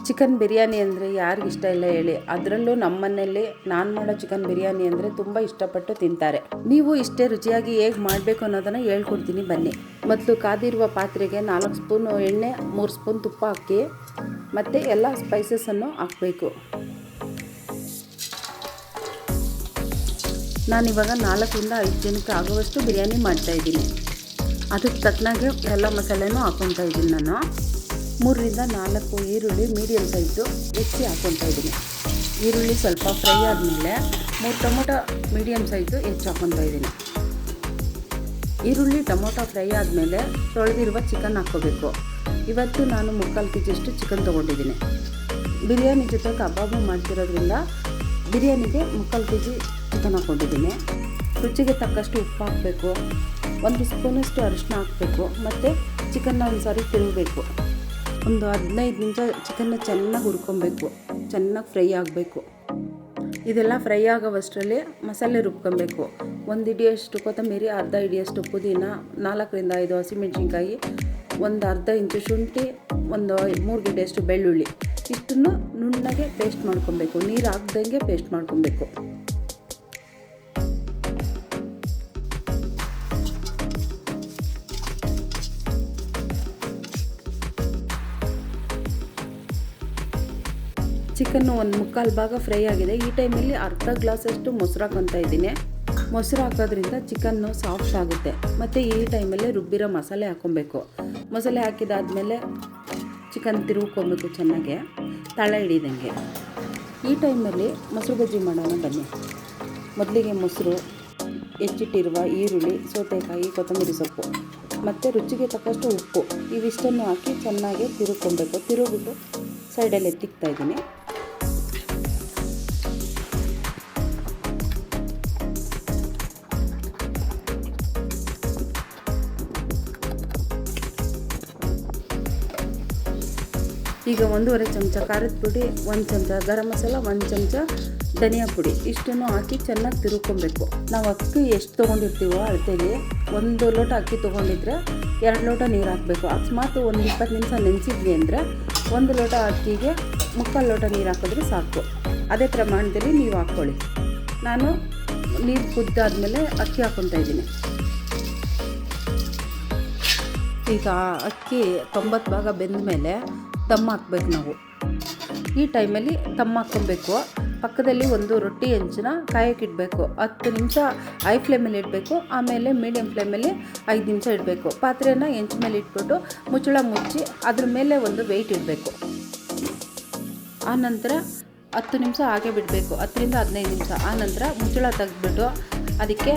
Chicken biryani ಅಂದರೆ ಯಾರಿಗೆ ಇಷ್ಟ ಇಲ್ಲ ಹೇಳಿ. ಅದರಲ್ಲೂ ನಮ್ಮ ಮನೆಯಲ್ಲಿ ನಾನು ಮಾಡೋ ಚಿಕನ್ ಬಿರಿಯಾನಿ ಅಂದರೆ ತುಂಬ ಇಷ್ಟಪಟ್ಟು ತಿಂತಾರೆ. ನೀವು ಇಷ್ಟೇ ರುಚಿಯಾಗಿ ಹೇಗೆ ಮಾಡಬೇಕು ಅನ್ನೋದನ್ನು ಹೇಳ್ಕೊಡ್ತೀನಿ ಬನ್ನಿ. ಮೊದಲು ಕಾದಿರುವ ಪಾತ್ರೆಗೆ 4 ಸ್ಪೂನು ಎಣ್ಣೆ, 3 ಸ್ಪೂನ್ ತುಪ್ಪ ಹಾಕಿ ಮತ್ತು ಎಲ್ಲ ಸ್ಪೈಸಸನ್ನು ಹಾಕಬೇಕು. ನಾನಿವಾಗ 4 ರಿಂದ 5 ಜನಕ್ಕೆ ಆಗುವಷ್ಟು ಬಿರಿಯಾನಿ ಮಾಡ್ತಾಯಿದ್ದೀನಿ. ಅದಕ್ಕೆ ತಕ್ಕನಾಗೆ ಎಲ್ಲ ಮಸಾಲೆನೂ ಹಾಕ್ಕೊತಾ ಇದ್ದೀನಿ. ನಾನು 3 ರಿಂದ 4 ಈರುಳ್ಳಿ ಮೀಡಿಯಮ್ ಸೈಜು ಹೆಚ್ಚಿ ಹಾಕ್ಕೊತಾ ಇದ್ದೀನಿ. ಈರುಳ್ಳಿ ಸ್ವಲ್ಪ ಫ್ರೈ ಆದಮೇಲೆ 3 ಟೊಮೊಟೊ ಮೀಡಿಯಮ್ ಸೈಜು ಹೆಚ್ಚು ಹಾಕ್ಕೊತಾ ಇದ್ದೀನಿ. ಈರುಳ್ಳಿ ಟೊಮೊಟೊ ಫ್ರೈ ಆದಮೇಲೆ ತೊಳೆದಿರುವ ಚಿಕನ್ ಹಾಕ್ಕೋಬೇಕು. ಇವತ್ತು ನಾನು 3/4 kg ಚಿಕನ್ ತೊಗೊಂಡಿದ್ದೀನಿ. ಬಿರಿಯಾನಿ ಜೊತೆ ಕಬಾಬು ಮಾಡ್ತಿರೋದ್ರಿಂದ ಬಿರಿಯಾನಿಗೆ 3/4 kg ಚಿಕನ್ ಹಾಕ್ಕೊಂಡಿದ್ದೀನಿ. ರುಚಿಗೆ ತಕ್ಕಷ್ಟು ಉಪ್ಪು ಹಾಕಬೇಕು, 1 ಸ್ಪೂನಷ್ಟು ಅರಿಶಿನ ಹಾಕಬೇಕು ಮತ್ತು ಚಿಕನ್ನ ಒಂದು ಸಾರಿ ತಿರುಗಬೇಕು. ಒಂದು 15 ನಿಮಿಷ ಚಿಕನ್ನ ಚೆನ್ನಾಗಿ ಹುರ್ಕೊಬೇಕು, ಚೆನ್ನಾಗಿ ಫ್ರೈ ಆಗಬೇಕು. ಇದೆಲ್ಲ ಫ್ರೈ ಆಗೋವಷ್ಟರಲ್ಲಿ ಮಸಾಲೆ ರುಬ್ಕೊಬೇಕು. 1 ಹಿಡಿಯಷ್ಟು ಕೊತ್ತಂಬರಿ, ಅರ್ಧ ಹಿಡಿಯಷ್ಟು ಪುದೀನ, 4 ರಿಂದ 5 ಹಸಿಮೆಣಸಿನ್ಕಾಯಿ, ಒಂದು ಅರ್ಧ ಇಂಚು ಶುಂಠಿ, ಒಂದು 3 ಗೆಡ್ಡೆಯಷ್ಟು ಬೆಳ್ಳುಳ್ಳಿ, ಇಷ್ಟನ್ನು ನುಣ್ಣಗೆ ಪೇಸ್ಟ್ ಮಾಡ್ಕೊಬೇಕು. ನೀರು ಹಾಕ್ದಂಗೆ ಪೇಸ್ಟ್ ಮಾಡ್ಕೊಬೇಕು. ಚಿಕನ್ನು 1/4 ಭಾಗ ಫ್ರೈ ಆಗಿದೆ. ಈ ಟೈಮಲ್ಲಿ ಅರ್ಧ ಗ್ಲಾಸಷ್ಟು ಮೊಸರು ಹಾಕ್ಕೊತಾ ಇದ್ದೀನಿ. ಮೊಸರು ಹಾಕೋದ್ರಿಂದ ಚಿಕನ್ನು ಸಾಫ್ಟ್ ಆಗುತ್ತೆ. ಮತ್ತು ಈ ಟೈಮಲ್ಲಿ ರುಬ್ಬಿರೋ ಮಸಾಲೆ ಹಾಕ್ಕೊಬೇಕು. ಮಸಾಲೆ ಹಾಕಿದಾದ್ಮೇಲೆ ಚಿಕನ್ ತಿರುಗ್ಕೊಬೇಕು ಚೆನ್ನಾಗೆ, ತಳ ಹಿಡಿದಂಗೆ. ಈ ಟೈಮಲ್ಲಿ ಮೊಸರು ಬಜ್ಜಿ ಮಾಡೋಣ ಬನ್ನಿ. ಮೊದಲಿಗೆ ಮೊಸರು, ಹೆಚ್ಚಿಟ್ಟಿರುವ ಈರುಳ್ಳಿ, ಸೌತೆಕಾಯಿ, ಕೊತ್ತಂಬರಿ ಸೊಪ್ಪು ಮತ್ತು ರುಚಿಗೆ ತಕ್ಕಷ್ಟು ಉಪ್ಪು ಇವಿಷ್ಟನ್ನು ಹಾಕಿ ಚೆನ್ನಾಗಿ ತಿರುಗ್ಕೊಬೇಕು. ತಿರುಗಿಬಿಟ್ಟು ಸೈಡಲ್ಲಿ ಎತ್ತಿಕ್ತಾ ಇದ್ದೀನಿ. ಈಗ 1/2 ಚಮಚ ಖಾರದ ಪುಡಿ, 1 ಚಮಚ ಗರಂ ಮಸಾಲ, 1 ಚಮಚ ಧನಿಯಾ ಪುಡಿ ಇಷ್ಟನ್ನು ಹಾಕಿ ಚೆನ್ನಾಗಿ ತಿರುಗ್ಕೊಬೇಕು. ನಾವು ಅಕ್ಕಿ ಎಷ್ಟು ತೊಗೊಂಡಿರ್ತೀವೋ ಅಳತೆಯಲ್ಲಿ 1 ಲೋಟ ಅಕ್ಕಿ ತೊಗೊಂಡಿದ್ರೆ 2 ಲೋಟ ನೀರು ಹಾಕಬೇಕು. ಅಕಸ್ಮಾತ್ ಒಂದು 20 ನಿಮಿಷ ನೆನೆಸಿದ್ವಿ ಅಂದರೆ 1 ಲೋಟ ಅಕ್ಕಿಗೆ 3/4 ಲೋಟ ನೀರು ಹಾಕಿದ್ರೆ ಸಾಕು. ಅದೇ ಪ್ರಮಾಣದಲ್ಲಿ ನೀವು ಹಾಕ್ಕೊಳ್ಳಿ. ನಾನು ನೀರು ಕುದ್ದಾದ್ಮೇಲೆ ಅಕ್ಕಿ ಹಾಕ್ಕೊತಾ ಇದ್ದೀನಿ. ಈಗ ಅಕ್ಕಿ 90 ಭಾಗ ಬೆಂದ ಮೇಲೆ ದಮ್ ಹಾಕ್ಬೇಕು ನಾವು. ಈ ಟೈಮಲ್ಲಿ ದಮ್ ಹಾಕ್ಕೊಬೇಕು. ಪಕ್ಕದಲ್ಲಿ ಒಂದು ರೊಟ್ಟಿ ಹೆಂಚನ್ನ ಕಾಯಕ್ಕಿಡಬೇಕು. 10 ನಿಮಿಷ ಹೈ ಫ್ಲೇಮಲ್ಲಿ ಇಡಬೇಕು. ಆಮೇಲೆ ಮೀಡಿಯಮ್ ಫ್ಲೇಮಲ್ಲಿ 5 ನಿಮಿಷ ಇಡಬೇಕು. ಪಾತ್ರೆನ ಹೆಂಚ ಮೇಲೆ ಇಟ್ಬಿಟ್ಟು ಮುಚ್ಚಳ ಮುಚ್ಚಿ ಅದ್ರ ಮೇಲೆ ಒಂದು ವೆಯ್ಟ್ ಇಡಬೇಕು. ಆನಂತರ 10 ನಿಮಿಷ ಹಾಗೆ ಬಿಡಬೇಕು, 10 ರಿಂದ 15 ನಿಮಿಷ. ಆನಂತರ ಮುಚ್ಚಳ ತೆಗೆದ್ಬಿಟ್ಟು ಅದಕ್ಕೆ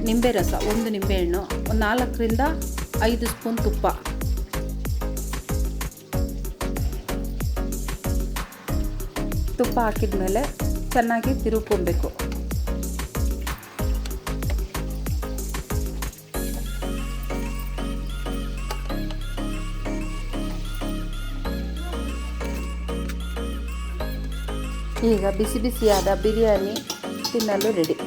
ನಿಂಬೆ ರಸ, 1 ನಿಂಬೆಹಣ್ಣು, 4 ರಿಂದ 5 ಸ್ಪೂನ್ ತುಪ್ಪ, ಹಾಕಿದ ಮೇಲೆ ಚೆನ್ನಾಗಿ ತಿರುಗ್ಕೊಬೇಕು. ಈಗ ಬಿಸಿ ಬಿಸಿಯಾದ ಬಿರಿಯಾನಿ ತಿನ್ನಲು ರೆಡಿ.